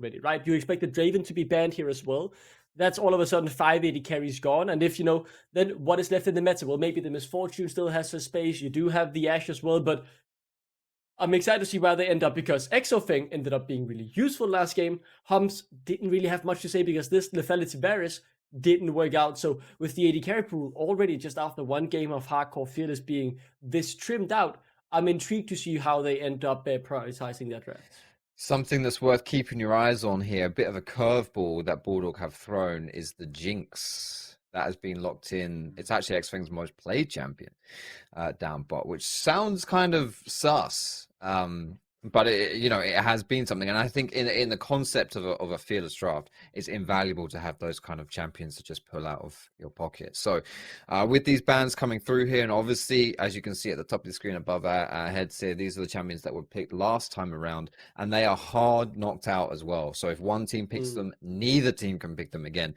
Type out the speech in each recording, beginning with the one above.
already, right? You expect the Draven to be banned here as well. That's all of a sudden 580 carries gone. And if, then what is left in the meta? Well, maybe the Misfortune still has a space. You do have the Ashe as well, but I'm excited to see where they end up because Exofeng ended up being really useful last game. Hums didn't really have much to say because this Lethality Varus didn't work out. So with the AD carry pool already just after one game of Hardcore Fearless being this trimmed out, I'm intrigued to see how they end up prioritizing their drafts. Something that's worth keeping your eyes on here, a bit of a curveball that Bulldog have thrown, is the Jinx. That has been locked in. It's actually Xfeng's most played champion down bot, which sounds kind of sus. But it has been something, and I think in the concept of a fearless draft, it's invaluable to have those kind of champions to just pull out of your pocket. So, with these bans coming through here, and obviously, as you can see at the top of the screen above our heads here, these are the champions that were picked last time around, and they are hard knocked out as well. So, if one team picks them, neither team can pick them again.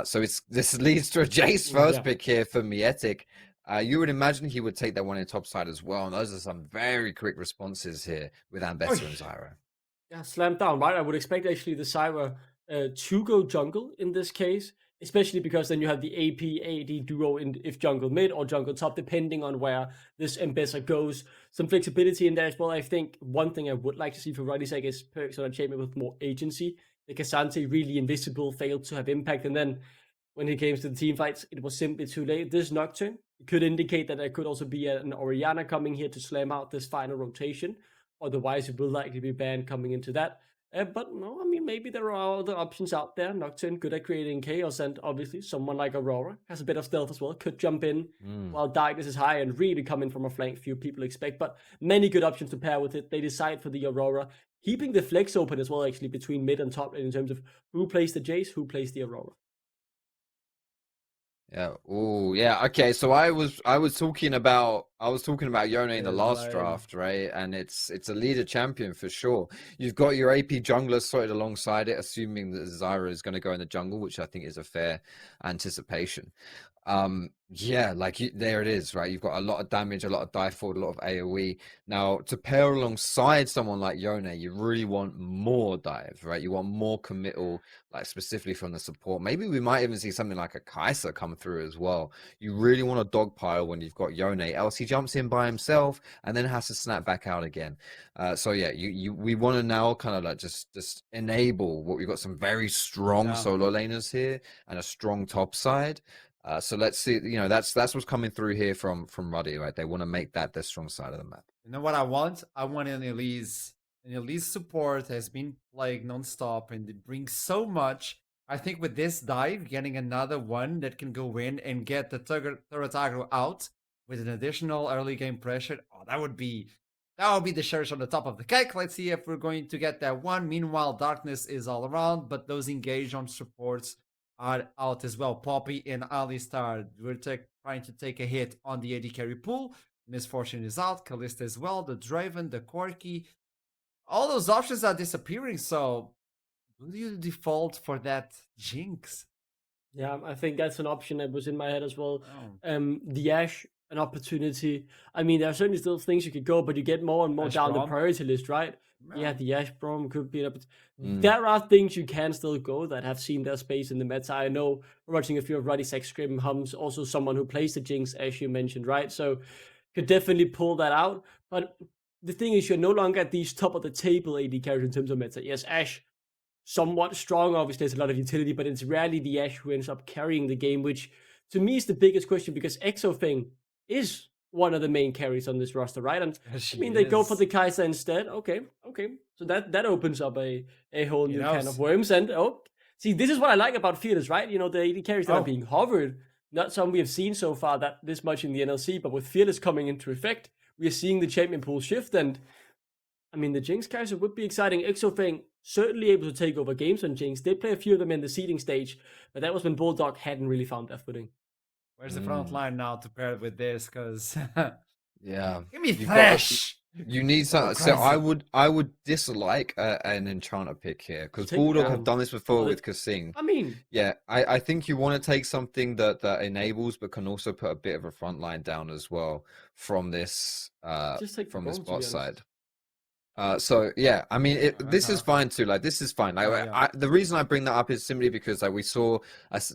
So this leads to a Jace first pick here for Mietic. You would imagine he would take that one in top side as well. And those are some very quick responses here with Ambessa and Zyra. Yeah, slammed down, right? I would expect actually the Zyra to go jungle in this case, especially because then you have the AP AD duo if jungle mid or jungle top, depending on where this Ambessa goes. Some flexibility in there as well. I think one thing I would like to see for Ruddy's egg is perks on a champion with more agency. The Cassante really invisible, failed to have impact, and then when it came to the team fights, it was simply too late. This Nocturne could indicate that there could also be an Orianna coming here to slam out this final rotation. Otherwise, it will likely be banned coming into that. But no, I mean, maybe there are other options out there. Nocturne good at creating chaos, and obviously someone like Aurora has a bit of stealth as well. Could jump in while darkness is high and really come in from a flank few people expect. But many good options to pair with it. They decide for the Aurora, keeping the flex open as well, actually, between mid and top in terms of who plays the Jace, who plays the Aurora. Yeah. Oh, yeah. Okay. So I was talking about Yone in the last draft, right? And it's a leader champion for sure. You've got your AP jungler sorted alongside it, assuming that Zyra is going to go in the jungle, which I think is a fair anticipation. Yeah, there it is, right? You've got a lot of damage, a lot of dive forward, a lot of AoE. Now, to pair alongside someone like Yone, you really want more dive, right? You want more committal, like specifically from the support. Maybe we might even see something like a Kai'Sa come through as well. You really want a dogpile when you've got Yone, else he jumps in by himself and then has to snap back out again. So yeah, we want to now kind of like just enable what we've got some very strong solo laners here and a strong top side. So let's see, that's what's coming through here from Ruddy, right? They want to make that their strong side of the map. You know what I want? I want an Elise. An Elise support has been playing nonstop and it brings so much. I think with this dive, getting another one that can go in and get the turret aggro out with an additional early game pressure, that would be the cherry on the top of the cake. Let's see if we're going to get that one. Meanwhile, darkness is all around, but those engage on supports are out as well. Poppy and Alistar, we're trying to take a hit on the AD carry pool. Misfortune is out, Kalista as well, the Draven, the Corki. All those options are disappearing, so will you default for that Jinx? Yeah, I think that's an option that was in my head as well. The Ashe, an opportunity. I mean, there are certainly still things you could go, but you get more and more Ashe down the priority list, right? Yeah, the Ashe Brom could be an opportunity. There are things you can still go that have seen their space in the meta. I know watching a few of Ruddy's Scrim Hums, also someone who plays the Jinx, as you mentioned, right? So could definitely pull that out. But the thing is, you're no longer at these top of the table AD characters in terms of meta. Yes, Ashe, somewhat strong. Obviously, there's a lot of utility, but it's rarely the Ashe who ends up carrying the game, which to me is the biggest question because Exofeng is one of the main carries on this roster, right? And I mean, they go for the Kai'Sa instead. Okay. So that opens up a whole new can of worms. And see, this is what I like about Fearless, right? The AD carries that are being hovered, not some we have seen so far that this much in the NLC, but with Fearless coming into effect, we are seeing the champion pool shift. And I mean, the Jinx Kai'Sa would be exciting. Exofeng certainly able to take over games on Jinx. They play a few of them in the seeding stage, but that was when Bulldog hadn't really found their footing. Where's the front line now to pair it with this? Because yeah, give me Thresh. You need something. So I would dislike an enchanter pick here because Bulldog have done this before with Kasing. I mean, yeah, I think you want to take something that enables, but can also put a bit of a front line down as well from this bot side. So yeah, I mean, this is fine too. Like, this is fine. Like, the reason I bring that up is simply because like we saw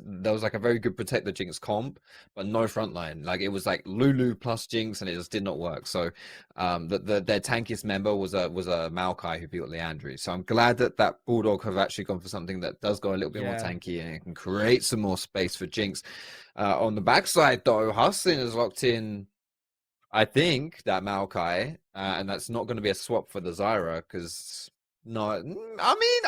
there was like a very good protect the Jinx comp, but no frontline. Like, it was like Lulu plus Jinx, and it just did not work. So, their tankiest member was a Maokai who beat Leandri. So I'm glad that Bulldog have actually gone for something that does go a little bit more tanky and it can create some more space for Jinx. On the backside though, Hustlin is locked in. I think that Maokai, and that's not going to be a swap for the Zyra, because I mean,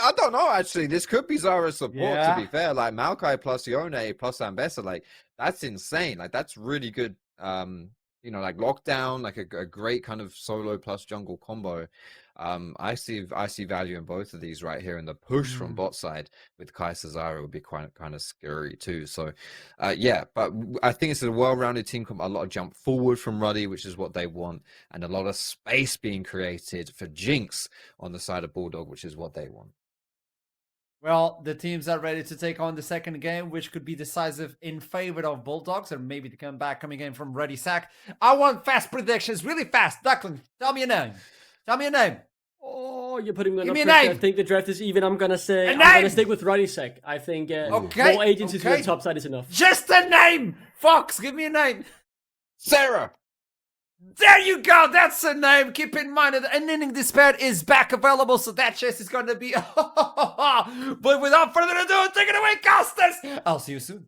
I don't know, actually. This could be Zyra's support, to be fair. Like, Maokai plus Yone plus Ambessa, like, that's insane. Like, that's really good, you know, like, lockdown, like a great kind of solo plus jungle combo. I see value in both of these right here, and the push from bot side with Kai'Sa Zyra would be quite kind of scary too. So yeah, but I think it's a well-rounded team, a lot of jump forward from Ruddy, which is what they want, and a lot of space being created for Jinx on the side of Bulldog, which is what they want. Well, the teams are ready to take on the second game, which could be decisive in favor of Bulldogs, or maybe the comeback coming in from Ruddy Sack. I want fast predictions, really fast. Duckling, tell me a name. Tell me a name. Oh, you're putting me on Give me a pressure. name. I think the draft is even. I'm gonna stick with Ruddy Sack. I think more agency to the top side is enough. Just a name. Fox, give me a name. Sarah. There you go. That's a name. Keep in mind that Unending Despair is back available, so that chest is going to be... But without further ado, take it away, Costas. I'll see you soon.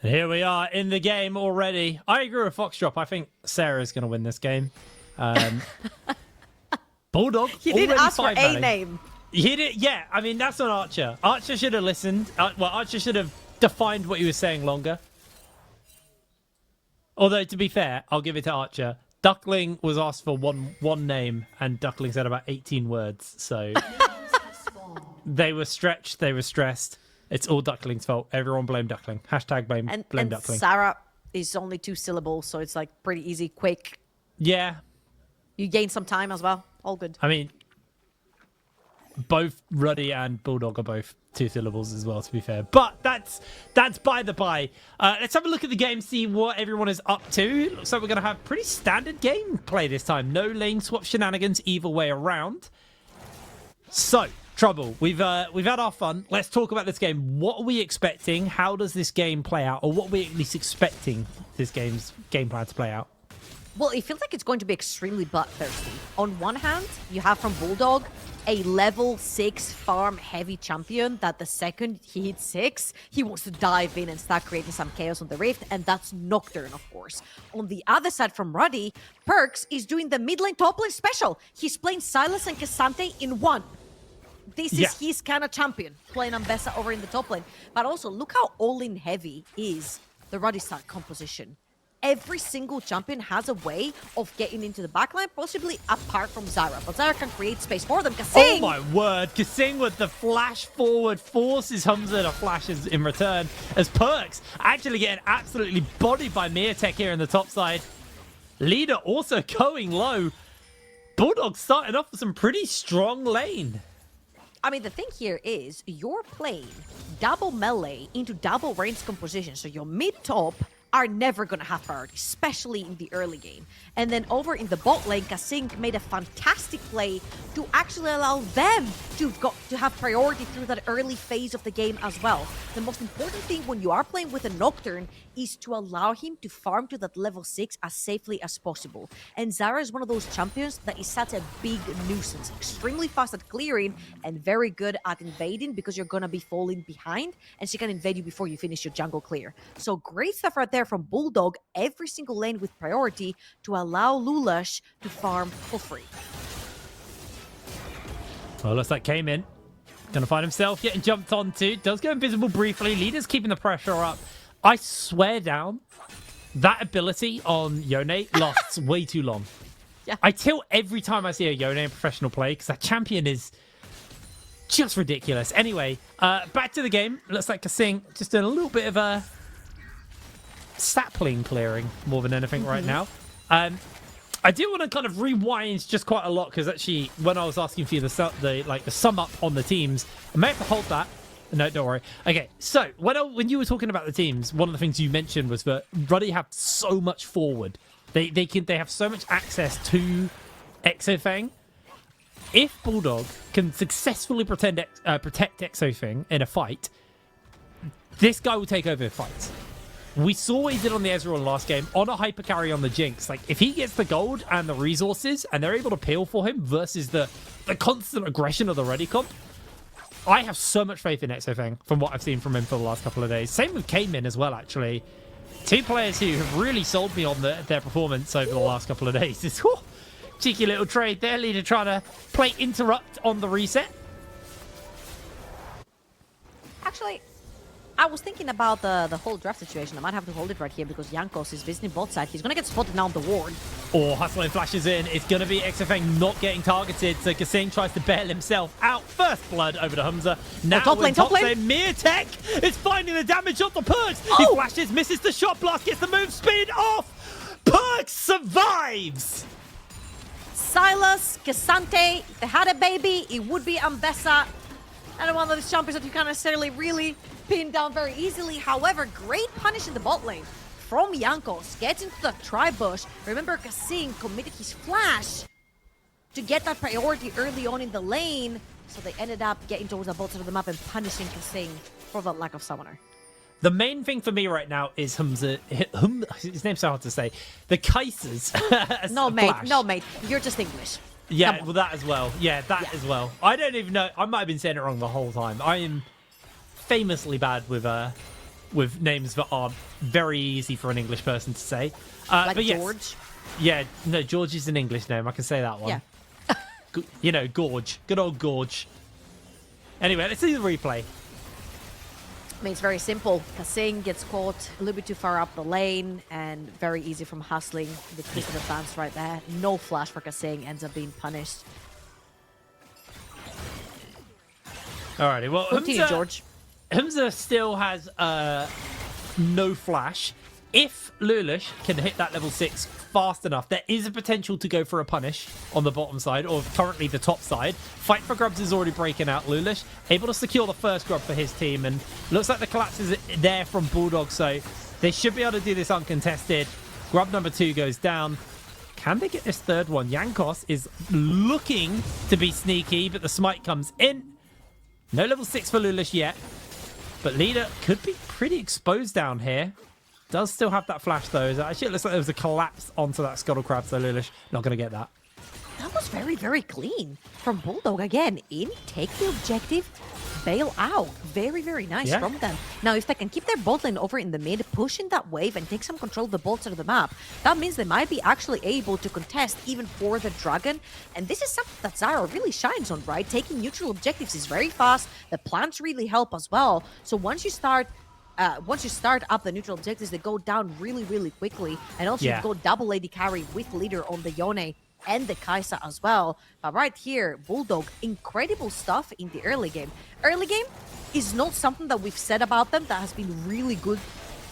Here we are in the game already. I agree with Foxdrop. I think Sarah's going to win this game. Bulldog. He did ask for a name. He did, yeah. I mean, that's on Archer. Archer should have listened. Well, Archer should have defined what he was saying longer. Although, to be fair, I'll give it to Archer. Duckling was asked for one name, and Duckling said about 18 words. So they were stretched. They were stressed. It's all Duckling's fault. Everyone blame Duckling. Hashtag blame Duckling. Sarah is only 2 syllables, so it's like pretty easy, quick. Yeah. You gain some time as well. All good. I mean, both Ruddy and Bulldog are both 2 syllables as well, to be fair. But that's by the by. Let's have a look at the game, see what everyone is up to. Looks like we're going to have pretty standard gameplay this time. No lane swap shenanigans either way around. So, Trouble, we've had our fun. Let's talk about this game. What are we expecting? How does this game play out? Or what are we at least expecting this game's game plan to play out? Well, it feels like it's going to be extremely bloodthirsty. On one hand, you have from Bulldog a level 6 farm heavy champion that the second he hits 6, he wants to dive in and start creating some chaos on the Rift, and that's Nocturne, of course. On the other side from Ruddy, Perks is doing the mid lane top lane special. He's playing Silas and Cassante in one. This is his kind of champion, playing Ambessa over in the top lane. But also, look how all-in heavy is the Ruddy side composition. Every single champion has a way of getting into the backline, possibly apart from Zyra. But Zyra can create space for them. Kasing! Oh my word, Kasing with the flash forward forces Hamza to flashes in return, as Perks actually getting absolutely bodied by Miatek here in the top side. Leader also going low. Bulldog starting off with some pretty strong lane. I mean, the thing here is you're playing double melee into double range composition. So your mid-top are never going to have priority, especially in the early game. And then over in the bot lane, Kasing made a fantastic play to actually allow them to have priority through that early phase of the game as well. The most important thing when you are playing with a Nocturne is to allow him to farm to that level 6 as safely as possible. And Zyra is one of those champions that is such a big nuisance, extremely fast at clearing and very good at invading because you're going to be falling behind and she can invade you before you finish your jungle clear. So great stuff right there from Bulldog, every single lane with priority to allow Lulash to farm for free. Well, looks like came in. Gonna find himself getting jumped onto. Does go invisible briefly. Leader's keeping the pressure up. I swear down. that ability on Yone lasts way too long. Yeah. I tilt every time I see a Yone in professional play because that champion is just ridiculous. Anyway, back to the game. Looks like Kasing just doing a little bit of a sapling clearing more than anything right now. I do want to kind of rewind just quite a lot because actually when I was asking for you the sum up on the teams, I may have to hold that. No, don't worry. Okay, so when you were talking about the teams, one of the things you mentioned was that Ruddy have so much forward. They have so much access to Exofang. If Bulldog can successfully protect Exofang in a fight, this guy will take over fights. We saw what he did on the Ezreal last game on a hyper carry on the Jinx. Like, if he gets the gold and the resources and they're able to peel for him versus the constant aggression of the Ruddy comp, I have so much faith in Exofang from what I've seen from him for the last couple of days. Same with K-Min as well, actually. Two players who have really sold me on their performance over the last couple of days. It's cheeky little trade there. Leader trying to play interrupt on the reset. Actually, I was thinking about the whole draft situation. I might have to hold it right here because Jankos is visiting bot side. He's going to get spotted now on the ward. Oh, Hustling flashes in. It's going to be Exofang not getting targeted, so Kasing tries to bail himself out. First blood over to Humza. Now top lane. Mirtek is finding the damage off the Perks. He flashes, misses the shot blast, gets the move speed off. Perks survives. Silas, Cassante, if they had a baby, it would be Ambessa. And one of those champions that you can't necessarily really pin down very easily. However, great punish in the bot lane from Jankos. Gets into the tri-bush. Remember, Kasing committed his flash to get that priority early on in the lane. So they ended up getting towards the bot side of the map and punishing Kasing for the lack of summoner. The main thing for me right now is Humza. His name's so hard to say. The Kaisers. No, mate. You're just English. Yeah, well, that as well. Yeah, that as well. I don't even know. I might have been saying it wrong the whole time. I am famously bad with names that aren't very easy for an English person to say. Like but yes, George? Yeah, no, George is an English name. I can say that one. Yeah. Gorge. Good old Gorge. Anyway, let's see the replay. I mean, it's very simple. Kasing gets caught a little bit too far up the lane and very easy from hustling. The twisted advance right there. No flash for Kasing, ends up being punished. Alrighty, well, Continue, George. Humza still has no flash. If Lulish can hit that level 6 fast enough, there is a potential to go for a punish on the bottom side, or currently the top side. Fight for Grubs is already breaking out. Lulish able to secure the first grub for his team, and looks like the collapse is there from Bulldog, so they should be able to do this uncontested. Grub number 2 goes down. Can they get this third one? Jankos is looking to be sneaky, but the smite comes in. No level 6 for Lulish yet, but Leader could be pretty exposed down here. Does still have that flash though. Actually, it looks like there was a collapse onto that Scuttle Crab, so Lulish not going to get that. That was very, very clean from Bulldog. Again, take the objective, bail out. Very, very nice from them. Now, if they can keep their bot lane over in the mid, push in that wave and take some control of the bot side of the map, that means they might be actually able to contest even for the Dragon. And this is something that Zyra really shines on, right? Taking neutral objectives is very fast. The plants really help as well. So once you start up the neutral objectives, they go down really, really quickly. And also you go double AD carry with Leader on the Yone and the Kai'Sa as well. But right here, Bulldog, incredible stuff in the early game. Early game is not something that we've said about them that has been really good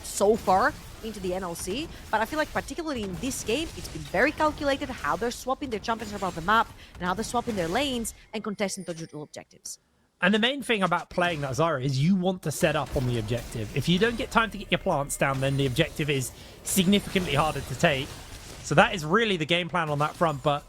so far into the NLC. But I feel like particularly in this game, it's been very calculated how they're swapping their champions around the map and how they're swapping their lanes and contesting the neutral objectives. And the main thing about playing that Zyra is you want to set up on the objective. If you don't get time to get your plants down, then the objective is significantly harder to take. So that is really the game plan on that front. But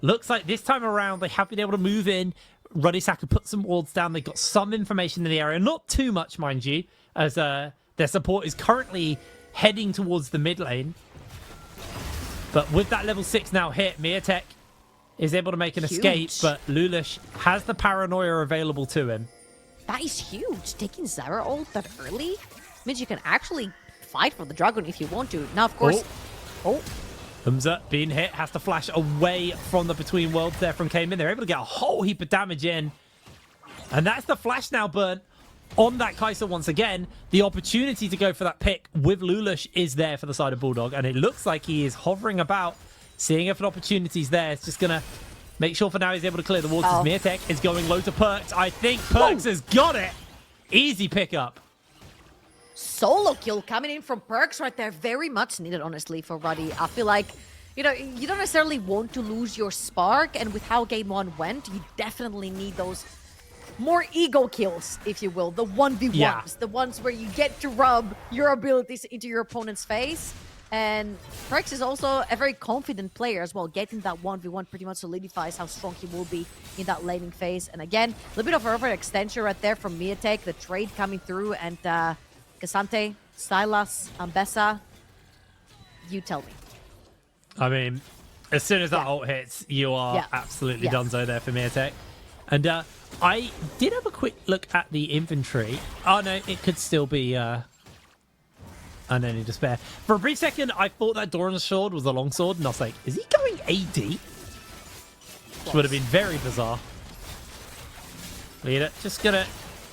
looks like this time around, they have been able to move in. Ruddy Saka put some wards down. They've got some information in the area. Not too much, mind you, as their support is currently heading towards the mid lane. But with that level 6 now hit, Mirtek is able to make an escape, but Lulish has the paranoia available to him. That is huge. Taking Zyra ult that early means you can actually fight for the Dragon if you want to. Now, of course... Humza being hit, has to flash away from the Between Worlds there from Cayman. They're able to get a whole heap of damage in. And that's the flash now burnt on that Kai'Sa once again, the opportunity to go for that pick with Lulush is there for the side of Bulldog, and it looks like he is hovering about, seeing if an opportunity's there. It's just going to make sure for now he's able to clear the waters. Mirtek is going low to Perks. I think Perks has got it. Easy pickup. Solo kill coming in from Perks right there. Very much needed, honestly, for Ruddy. I feel like, you know, you don't necessarily want to lose your spark, and with how game 1 went, you definitely need those more ego kills, if you will. The 1v1s, the ones where you get to rub your abilities into your opponent's face. And Perks is also a very confident player as well. Getting that 1v1 pretty much solidifies how strong he will be in that laning phase. And again, a little bit of overextension right there from Mirtek. The trade coming through, and Cassante, Silas, Ambessa, you tell me. I mean, as soon as that ult hits, you are absolutely donezo there for Mirtek. And I did have a quick look at the inventory. Oh no, it could still be Unending Despair. For a brief second, I thought that Doran's sword was a longsword, and I was like, is he going AD? Which would have been very bizarre. Leader, just gonna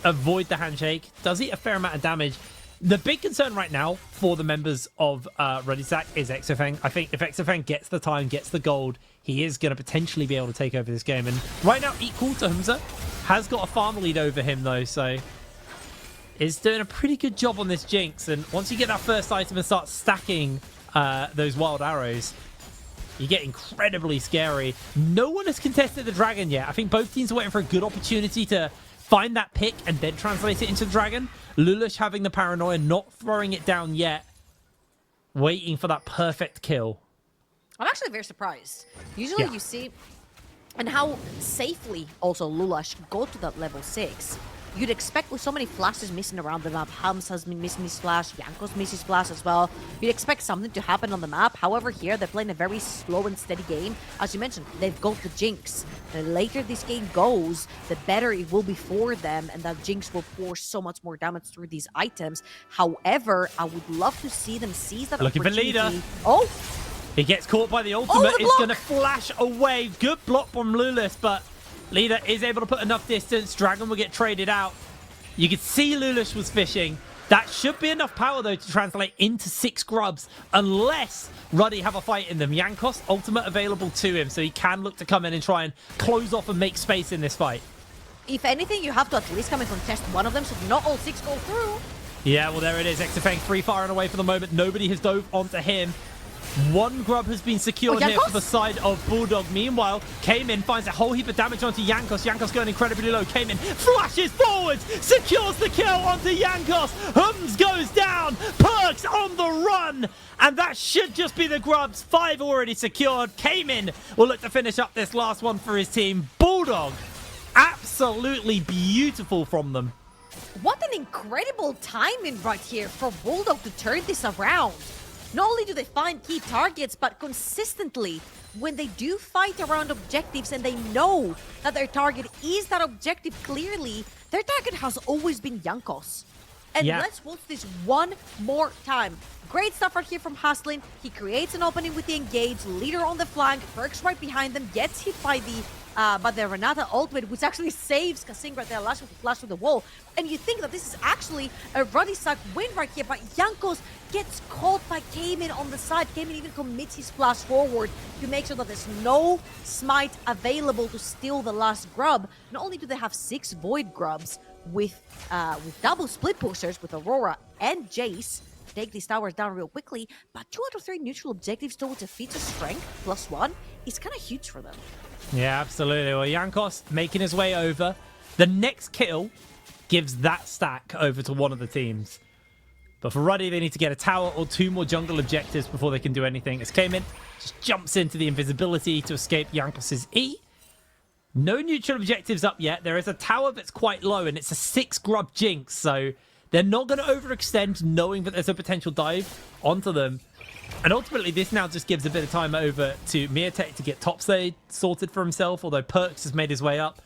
avoid the handshake. Does eat a fair amount of damage. The big concern right now for the members of Ruddy Sack is Exofeng. I think if Exofeng gets the time, gets the gold, he is going to potentially be able to take over this game. And right now, equal to Humza, has got a farm lead over him though, so is doing a pretty good job on this Jinx. And once you get that first item and start stacking those wild arrows, you get incredibly scary. No one has contested the dragon yet. I think both teams are waiting for a good opportunity to find that pick and then translate it into the dragon. Lulush having the paranoia, not throwing it down yet, waiting for that perfect kill. I'm actually very surprised. Usually you see, and how safely also Lulush got to that level 6. You'd expect with so many flashes missing around the map. Hams has been missing his flash, Jankos misses his flash as well. You'd expect something to happen on the map. However, here they're playing a very slow and steady game. As you mentioned, they've got the Jinx. The later this game goes, the better it will be for them, and that Jinx will pour so much more damage through these items. However, I would love to see them seize that opportunity. Looking for leader. Oh! He gets caught by the ultimate. It's going to flash away. Good block from Lulush, but Leader is able to put enough distance. Dragon will get traded out. You could see Lulush was fishing. That should be enough power, though, to translate into 6 grubs, unless Ruddy have a fight in them. Jankos, ultimate available to him, so he can look to come in and try and close off and make space in this fight. If anything, you have to at least come and contest one of them, so not all 6 go through. Yeah, well, there it is. Exofeng free firing away for the moment. Nobody has dove onto him. 1 grub has been secured here for the side of Bulldog. Meanwhile, Cayman finds a whole heap of damage onto Jankos. Jankos going incredibly low. Cayman flashes forwards, secures the kill onto Jankos. Hums goes down. Perks on the run. And that should just be the grubs. 5 already secured. Cayman will look to finish up this last one for his team. Bulldog, absolutely beautiful from them. What an incredible timing right here for Bulldog to turn this around. Not only do they find key targets, but consistently, when they do fight around objectives and they know that their target is that objective clearly, their target has always been Jankos. And let's watch this one more time. Great stuff right here from Haslin. He creates an opening with the engage, leader on the flank, Perks right behind them, gets hit by the Renata ultimate, which actually saves Kasing right there, last with the flash through the wall. And you think that this is actually a Ruddy Sack win right here, but Jankos gets caught by Cayman on the side. Cayman even commits his flash forward to make sure that there's no smite available to steal the last grub. Not only do they have 6 void grubs with double split pushers with Aurora and Jace to take these towers down real quickly, but 2 out of 3 neutral objectives towards a feature strength +1 is kind of huge for them. Yeah, absolutely. Well, Jankos making his way over. The next kill gives that stack over to one of the teams. But for Ruddy, they need to get a tower or 2 more jungle objectives before they can do anything. As Cayman just jumps into the invisibility to escape Jankos' E. No neutral objectives up yet. There is a tower that's quite low, and it's a 6 grub Jinx, so they're not going to overextend, knowing that there's a potential dive onto them. And ultimately, this now just gives a bit of time over to Mirtek to get topside sorted for himself, although Perks has made his way up.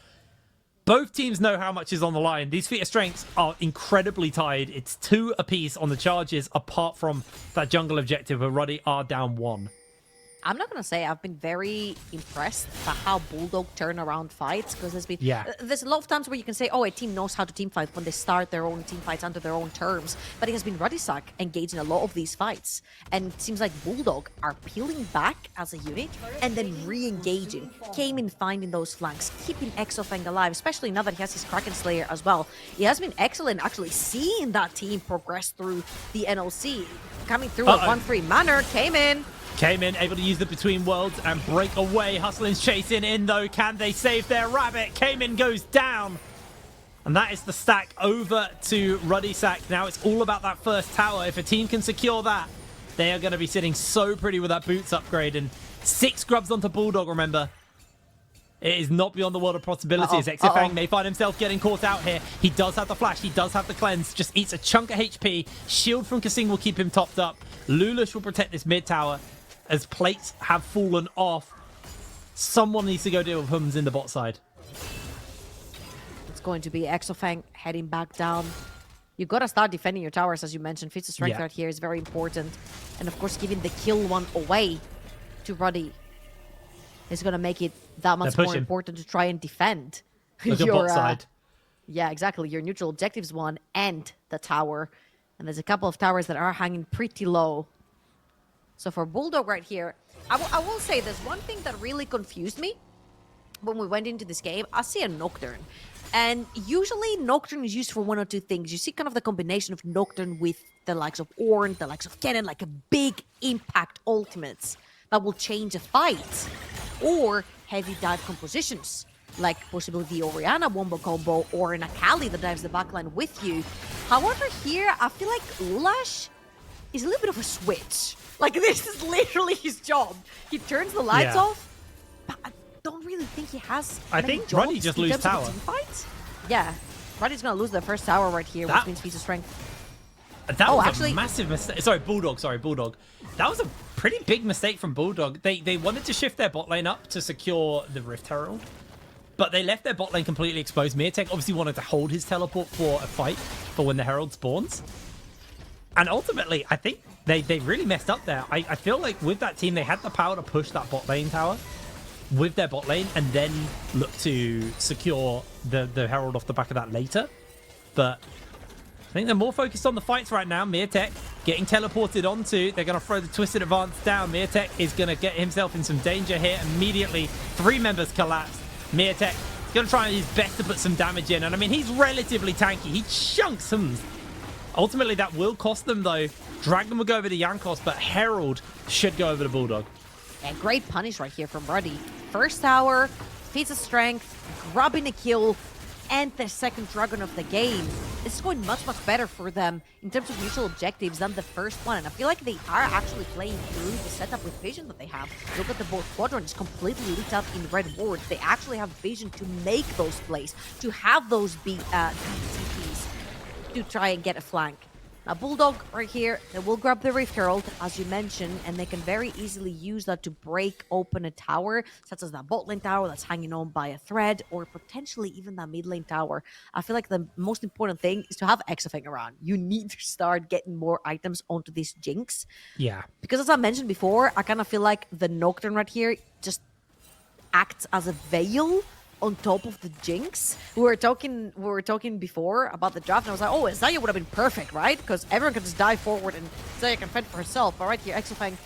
Both teams know how much is on the line. These feat of strengths are incredibly tied. It's 2 apiece on the charges, apart from that jungle objective where Ruddy are down 1. I'm not gonna say I've been very impressed by how Bulldog turn around fights, because there's a lot of times where you can say, oh, a team knows how to team fight when they start their own team fights under their own terms, but it has been Ruddy engaged in a lot of these fights, and it seems like Bulldog are peeling back as a unit and then re-engaging, came in finding those flanks, keeping Exofang alive, especially now that he has his Kraken Slayer as well. He has been excellent actually seeing that team progress through the NLC, coming through at 1-3 manner, came in, able to use the Between Worlds and break away. Hustlin's chasing in, though. Can they save their rabbit? Cayman goes down. And that is the stack over to Ruddy Sack. Now it's all about that first tower. If a team can secure that, they are going to be sitting so pretty with that boots upgrade. And 6 grubs onto Bulldog, remember. It is not beyond the world of possibilities. Exifang may find himself getting caught out here. He does have the flash. He does have the cleanse. Just eats a chunk of HP. Shield from Kasing will keep him topped up. Lulush will protect this mid tower. As plates have fallen off, someone needs to go deal with Hums in the bot side. It's going to be Exofang heading back down. You've got to start defending your towers, as you mentioned. Feats of strength right here is very important. And of course, giving the kill one away to Ruddy is going to make it that much more important to try and defend your bot side. Yeah, exactly. Your neutral objectives one and the tower. And there's a couple of towers that are hanging pretty low. So for Bulldog right here, I will say there's one thing that really confused me when we went into this game. I see a Nocturne. And usually Nocturne is used for one or two things. You see kind of the combination of Nocturne with the likes of Ornn, the likes of Kennen, like a big impact ultimates that will change a fight. Or heavy dive compositions, like possibly the Orianna wombo combo or an Akali that dives the backline with you. However, here, I feel like Ulash is a little bit of a switch. Like, this is literally his job. He turns the lights off, but I don't really think he has. I think Ruddy just loses tower. Yeah, Ruddy's gonna lose the first tower right here, which means piece of strength. That was a massive mistake. Sorry, Bulldog. That was a pretty big mistake from Bulldog. They wanted to shift their bot lane up to secure the Rift Herald, but they left their bot lane completely exposed. Mirtek obviously wanted to hold his teleport for a fight for when the Herald spawns. And ultimately, I think they really messed up there. I feel like with that team, they had the power to push that bot lane tower with their bot lane and then look to secure the Herald off the back of that later. But I think they're more focused on the fights right now. Mirtek getting teleported onto. They're going to throw the Twisted Advance down. Mirtek is going to get himself in some danger here. Immediately, 3 members collapse. Mirtek is going to try his best to put some damage in. And I mean, he's relatively tanky. He chunks him. Ultimately, that will cost them, though. Dragon will go over to Jankos, but Herald should go over to Bulldog. And great punish right here from Ruddy. First tower, feats of strength, grabbing a kill, and the second Dragon of the game. It's going much better for them in terms of mutual objectives than the first one. And I feel like they are actually playing through the setup with vision that they have. Look at the both quadrant is completely lit up in red wards. They actually have vision to make those plays, to have those TPs to try and get a flank. Now Bulldog right here, they will grab the Rift Herald, as you mentioned, and they can very easily use that to break open a tower, such as that bot lane tower that's hanging on by a thread, or potentially even that mid lane tower. I feel like the most important thing is to have Exofang around. You need to start getting more items onto this Jinx. Yeah. Because as I mentioned before, I kind of feel like the Nocturne right here just acts as a veil on top of the Jinx. We were talking before about the draft, and I was like, oh, Xayah would have been perfect, right? Because everyone can just dive forward and Xayah can fend for herself. But right here, Exofang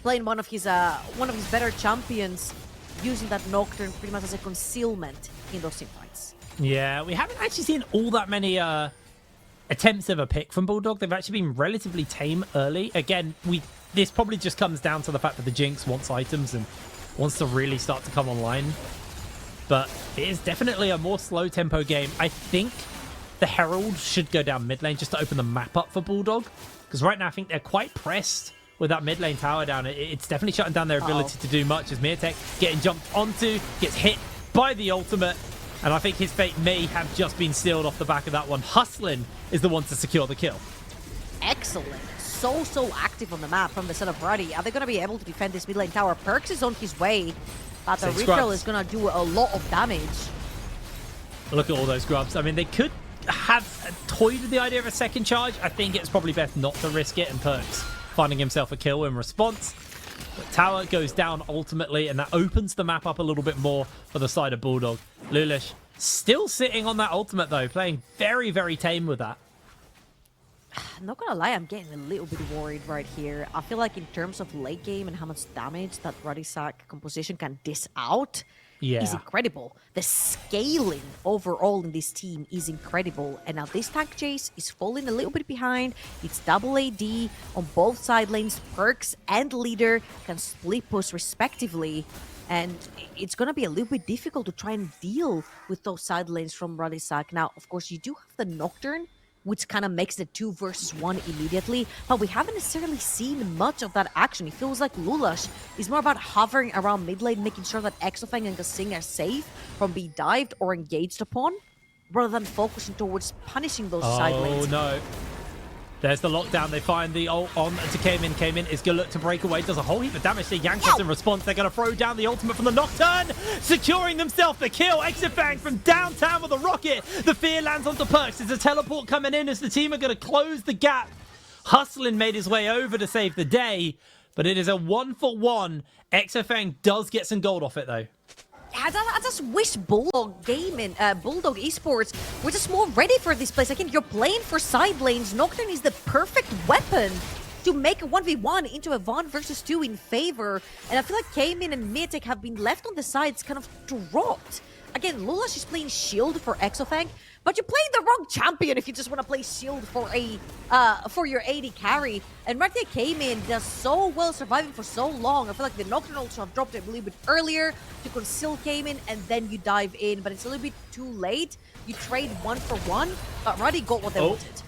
playing one of his better champions, using that Nocturne pretty much as a concealment in those team fights. Yeah, we haven't actually seen all that many attempts of a pick from Bulldog. They've actually been relatively tame early. Again, this probably just comes down to the fact that the Jinx wants items and wants to really start to come online. But it is definitely a more slow-tempo game. I think the Herald should go down mid lane just to open the map up for Bulldog. Because right now, I think they're quite pressed with that mid lane tower down. It's definitely shutting down their ability to do much as Mirtek getting jumped onto, gets hit by the ultimate. And I think his fate may have just been sealed off the back of that one. Hustlin is the one to secure the kill. Excellent. So active on the map from the set of Ruddy. Are they going to be able to defend this mid lane tower? Perks is on his way. But the Ritual is going to do a lot of damage. Look at all those grubs. I mean, they could have toyed with the idea of a second charge. I think it's probably best not to risk it, and Perks finding himself a kill in response. But tower goes down ultimately, and that opens the map up a little bit more for the side of Bulldog. Lulish still sitting on that ultimate, though, playing very, very tame with that. I'm not gonna lie, I'm getting a little bit worried right here. I feel like in terms of late game and how much damage that Ruddy Sack composition can dish out is incredible. The scaling overall in this team is incredible. And now this tank chase is falling a little bit behind. It's double AD on both side lanes. Perks and leader can split push respectively. And it's going to be a little bit difficult to try and deal with those side lanes from Ruddy Sack. Now, of course, you do have the Nocturne, which kind of makes the 2 versus 1 immediately, but we haven't necessarily seen much of that action. It feels like Lulash is more about hovering around mid lane, making sure that Exofang and Gasing are safe from being dived or engaged upon, rather than focusing towards punishing those side lanes. Oh no. There's the lockdown. They find the ult on to Cayman. Cayman is going to look to break away. Does a whole heap of damage to Yankos in response. They're going to throw down the ultimate from the Nocturne, securing themselves the kill. Exifang from downtown with a rocket. The fear lands onto Perks. There's a teleport coming in as the team are going to close the gap. Hustling made his way over to save the day, but it is a 1-for-1. Exifang does get some gold off it, though. I just wish Bulldog Gaming, Bulldog Esports were just more ready for this place. Again, you're playing for side lanes. Nocturne is the perfect weapon to make a 1v1 into a 1 versus 2 in favor. And I feel like Cayman and Mitek have been left on the sides, kind of dropped. Again, Lulash is playing Shield for Exofang, but you're playing the wrong champion if you just want to play Shield for your AD carry. And right there, Cayman does so well surviving for so long. I feel like the Nocturne also have dropped it a little bit earlier to conceal Cayman, and then you dive in, but it's a little bit too late. You trade 1-for-1, but Ruddy got what they wanted.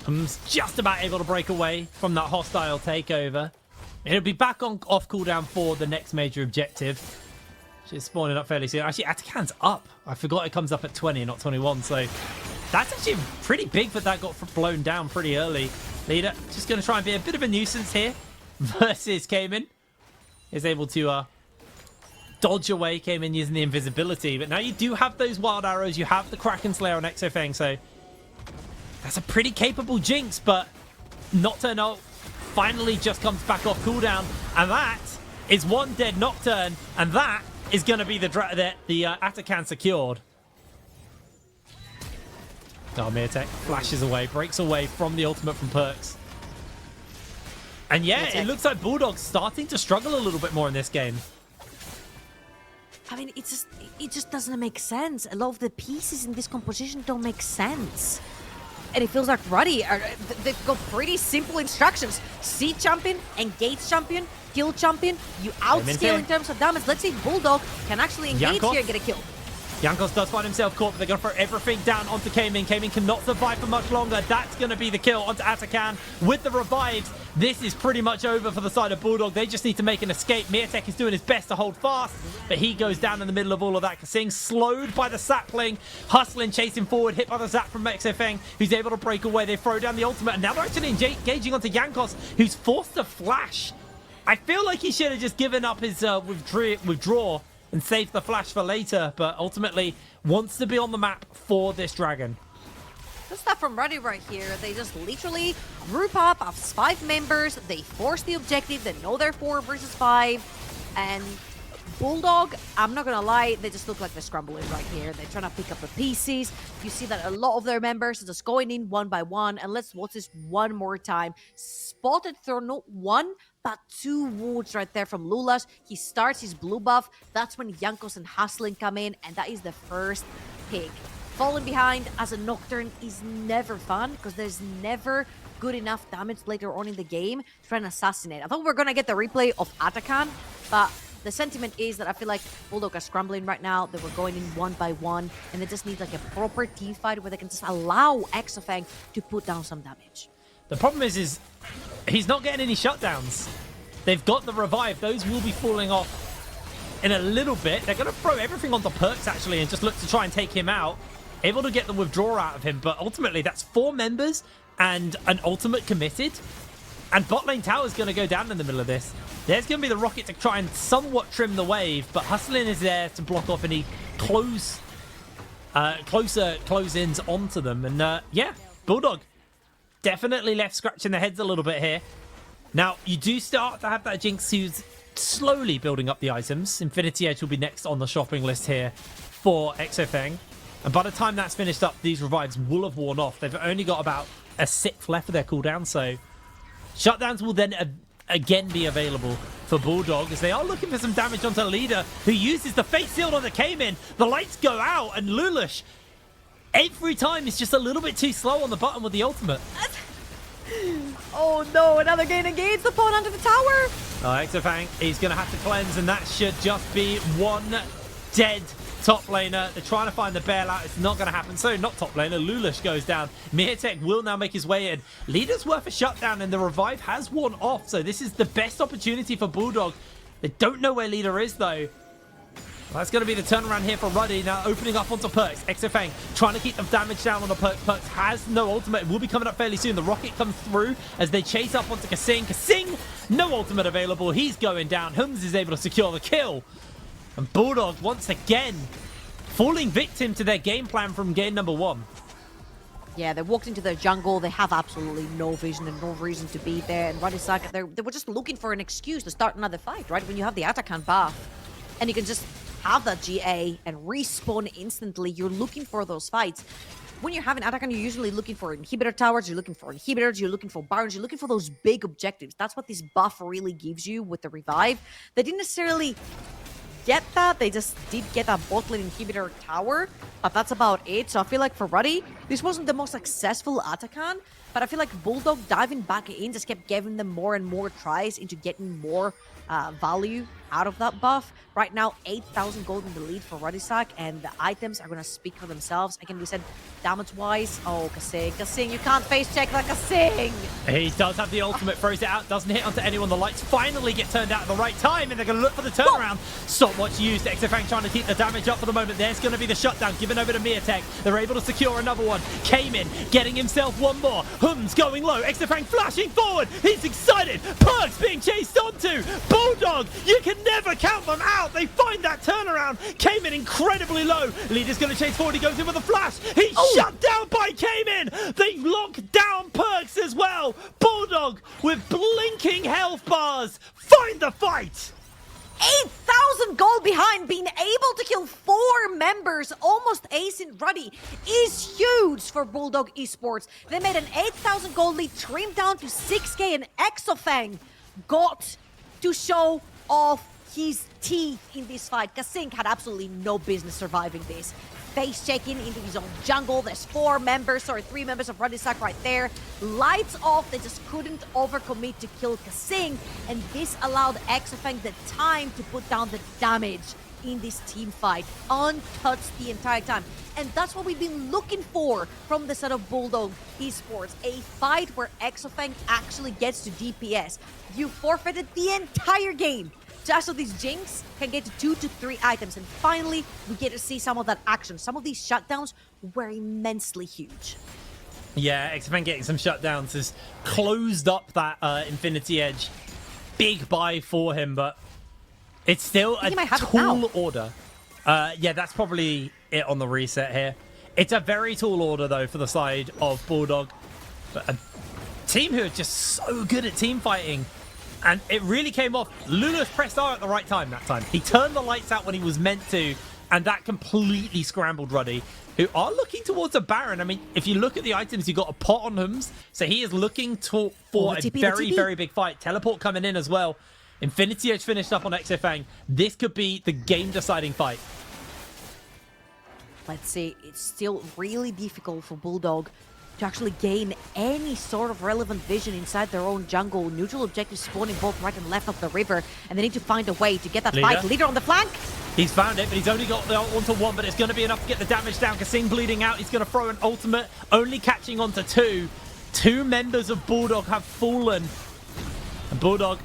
I'm just about able to break away from that hostile takeover. It'll be back on off cooldown for the next major objective. She's spawning up fairly soon. Actually, Atakan's up. I forgot it comes up at 20, not 21. So that's actually pretty big, but that got blown down pretty early. Leader just going to try and be a bit of a nuisance here versus Cayman. Is able to dodge away. Cayman using the invisibility. But now you do have those wild arrows. You have the Kraken Slayer on Exofang. So that's a pretty capable Jinx, but Nocturne ult finally just comes back off cooldown. And that is one dead Nocturne. And that is going to be the Atakan secured. Mirtek flashes away, breaks away from the ultimate from Perks. And yeah, it looks like Bulldog's starting to struggle a little bit more in this game. I mean, it just doesn't make sense. A lot of the pieces in this composition don't make sense. And it feels like Ruddy, they've got pretty simple instructions. See champion, engage champion, kill champion. You outscale in terms of damage. Let's see if Bulldog can actually engage here and get a kill. Yankos does find himself caught, but they're going to throw everything down onto Cayman. Cayman cannot survive for much longer. That's going to be the kill onto Atakan with the revives. This is pretty much over for the side of Bulldog. They just need to make an escape. Mirtek is doing his best to hold fast, but he goes down in the middle of all of that. Kasing slowed by the sapling. Hustling, chasing forward, hit by the zap from Exofang, who's able to break away. They throw down the ultimate, and now they're actually engaging onto Yankos, who's forced to flash. I feel like he should have just given up his withdraw and save the flash for later, but ultimately wants to be on the map for this dragon. Good stuff from Ruddy right here. They just literally group up of 5 members. They force the objective. They know they're 4 versus 5. And Bulldog, I'm not gonna lie, they just look like they're scrambling right here. They're trying to pick up the pieces. You see that a lot of their members are just going in one by one. And let's watch this one more time. Spotted through not 1, but 2 wards right there from Lulash. He starts his blue buff. That's when Yankos and Hustling come in, and that is the first pick. Falling behind as a Nocturne is never fun, because there's never good enough damage later on in the game to try and assassinate. I thought we were going to get the replay of Atakan, but the sentiment is that I feel like Bulldog are scrambling right now. They were going in one by one, and they just need like a proper team fight where they can just allow Exofang to put down some damage. The problem is he's not getting any shutdowns. They've got the revive. Those will be falling off in a little bit. They're going to throw everything onto Perks, actually, and just look to try and take him out. Able to get the withdrawal out of him, but ultimately that's 4 members and an ultimate committed. And bot lane tower is going to go down in the middle of this. There's going to be the rocket to try and somewhat trim the wave, but Hustling is there to block off any closer close-ins onto them. And yeah, Bulldog definitely left scratching their heads a little bit here. Now, you do start to have that Jinx who's slowly building up the items. Infinity Edge will be next on the shopping list here for Exofeng. And by the time that's finished up, these revives will have worn off. They've only got about a sixth left of their cooldown, so shutdowns will then again be available for Bulldog as they are looking for some damage onto Leader, who uses the face shield on the Cayman. The lights go out, and Lulush, every time, is just a little bit too slow on the button with the ultimate. Oh no, another gain against the pawn under the tower. Exofeng, he's going to have to cleanse, and that should just be one dead top laner. They're trying to find the bailout. It's not going to happen. So, not top laner. Lulush goes down. Mirtek will now make his way in. Leader's worth a shutdown, and the revive has worn off. So, this is the best opportunity for Bulldog. They don't know where Leader is, though. Well, that's going to be the turnaround here for Ruddy. Now opening up onto Perks. Exofeng trying to keep the damage down on the Perks. Perks has no ultimate. It will be coming up fairly soon. The rocket comes through as they chase up onto Kasing. Kasing, no ultimate available. He's going down. Hums is able to secure the kill. And Bulldog, once again, falling victim to their game plan from game number 1. Yeah, they walked into their jungle. They have absolutely no vision and no reason to be there. And Ruddy Saga, they were just looking for an excuse to start another fight, right? When you have the Atakan buff and you can just have that GA and respawn instantly, you're looking for those fights. When you're having Atakan, you're usually looking for inhibitor towers, you're looking for inhibitors, you're looking for barons, you're looking for those big objectives. That's what this buff really gives you with the revive. They didn't necessarily get that. They just did get that bot lane inhibitor tower, but that's about it. So I feel like for Ruddy, this wasn't the most successful Atakan, but I feel like Bulldog diving back in just kept giving them more and more tries into getting more value out of that buff. Right now, 8,000 gold in the lead for Ruddy Sack, and the items are going to speak for themselves. Again, we said damage-wise, oh, Kasing, you can't face check that Kasing. He does have the ultimate, throws it out, doesn't hit onto anyone. The lights finally get turned out at the right time, and they're going to look for the turnaround. Stopwatch used. Exofeng trying to keep the damage up for the moment. There's going to be the shutdown given over to Mirtek. They're able to secure another one. Came in, getting himself one more. Hums going low. Exofeng flashing forward. He's excited. Perks being chased onto. Bulldog, you can never count them out. They find that turnaround. Came in incredibly low. Leader's going to chase forward. He goes in with a flash. He's shut down by Cayman. They lock down Perks as well. Bulldog with blinking health bars. Find the fight. 8,000 gold behind, being able to kill 4 members, almost acing Ruddy, is huge for Bulldog Esports. They made an 8,000 gold lead trimmed down to 6k, and Exofeng got to show off his teeth in this fight. Kasing had absolutely no business surviving this. Face checking into his own jungle. There's 3 members of Ruddy Sack right there. Lights off. They just couldn't overcommit to kill Kasing, and this allowed Exofeng the time to put down the damage in this team fight, untouched the entire time. And that's what we've been looking for from the set of Bulldog Esports, a fight where Exofeng actually gets to DPS. You forfeited the entire game just so these Jinx can get to 2 to 3 items, and finally we get to see some of that action. Some of these shutdowns were immensely huge. Yeah, Exofeng getting some shutdowns has closed up that Infinity Edge. Big buy for him, but it's still a tall order. Yeah, that's probably it on the reset here. It's a very tall order, though, for the side of Bulldog. But a team who are just so good at team fighting. And it really came off. Lulush pressed R at the right time that time. He turned the lights out when he was meant to, and that completely scrambled Ruddy, who are looking towards a Baron. I mean, if you look at the items, you've got a pot on Hums, so he is looking for a very, very big fight. Teleport coming in as well. Infinity Edge finished up on Exofeng. This could be the game-deciding fight. Let's see, it's still really difficult for Bulldog to actually gain any sort of relevant vision inside their own jungle. Neutral objectives spawning both right and left of the river, and they need to find a way to get that fight. Leader on the flank. He's found it, but he's only got the onto 1, but it's going to be enough to get the damage down. Kasing bleeding out. He's going to throw an ultimate, only catching onto 2. 2 members of Bulldog have fallen. And Bulldog,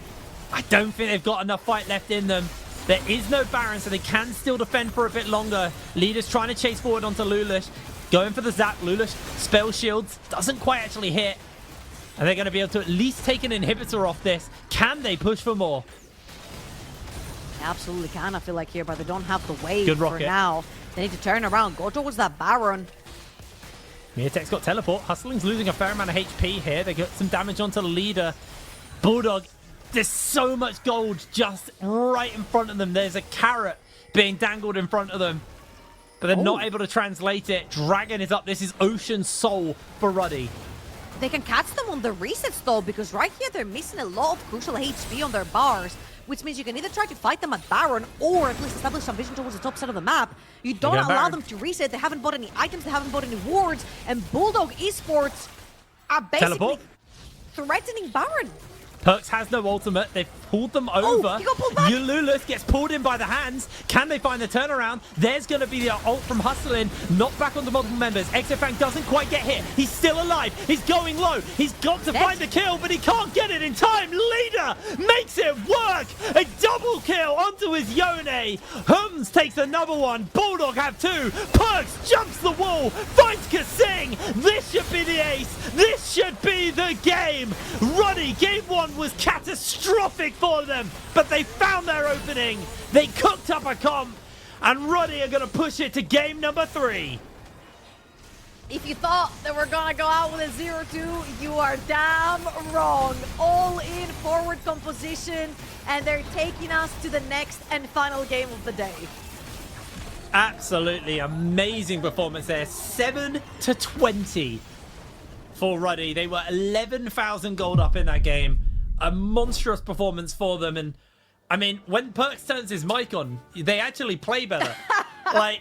I don't think they've got enough fight left in them. There is no Baron, so they can still defend for a bit longer. Leader's trying to chase forward onto Lulush. Going for the zap. Lulush spell shields. Doesn't quite actually hit. And they're going to be able to at least take an inhibitor off this. Can they push for more? They absolutely can, I feel like, here, but they don't have the wave Good for rocket. now. They need to turn around, go towards that Baron. Mirtek's got teleport. Hustling's losing a fair amount of HP here. They get some damage onto the Leader. Bulldog, there's so much gold just right in front of them. There's a carrot being dangled in front of them, but they're not able to translate it. Dragon is up. This is Ocean Soul for Ruddy. They can catch them on the resets though, because right here they're missing a lot of crucial HP on their bars, which means you can either try to fight them at Baron or at least establish some vision towards the top side of the map. You don't allow them to reset. They haven't bought any items, they haven't bought any wards, and Bulldog Esports are basically threatening Baron. Perks has no ultimate. They've pulled them over. He got pulled back. Ululus gets pulled in by the hands. Can they find the turnaround? There's going to be the ult from Hustlin. Knocked back onto multiple members. Exofang doesn't quite get hit. He's still alive. He's going low. He's got to find the kill, but he can't get it in time. Leader makes it work. A double kill onto his Yone. Hums takes another one. Bulldog have two. Perks jumps the wall. Finds Kasing. This should be the ace. This should be the game. Ruddy, game one was catastrophic for them, but they found their opening. They cooked up a comp, and Ruddy are going to push it to game number 3. If you thought that we're gonna go out with a 0-2, you are damn wrong. All in forward composition, and they're taking us to the next and final game of the day. Absolutely amazing performance there. 7-20 for Ruddy. They were 11,000 gold up in that game. A monstrous performance for them. And I mean, when Perks turns his mic on, they actually play better. Like,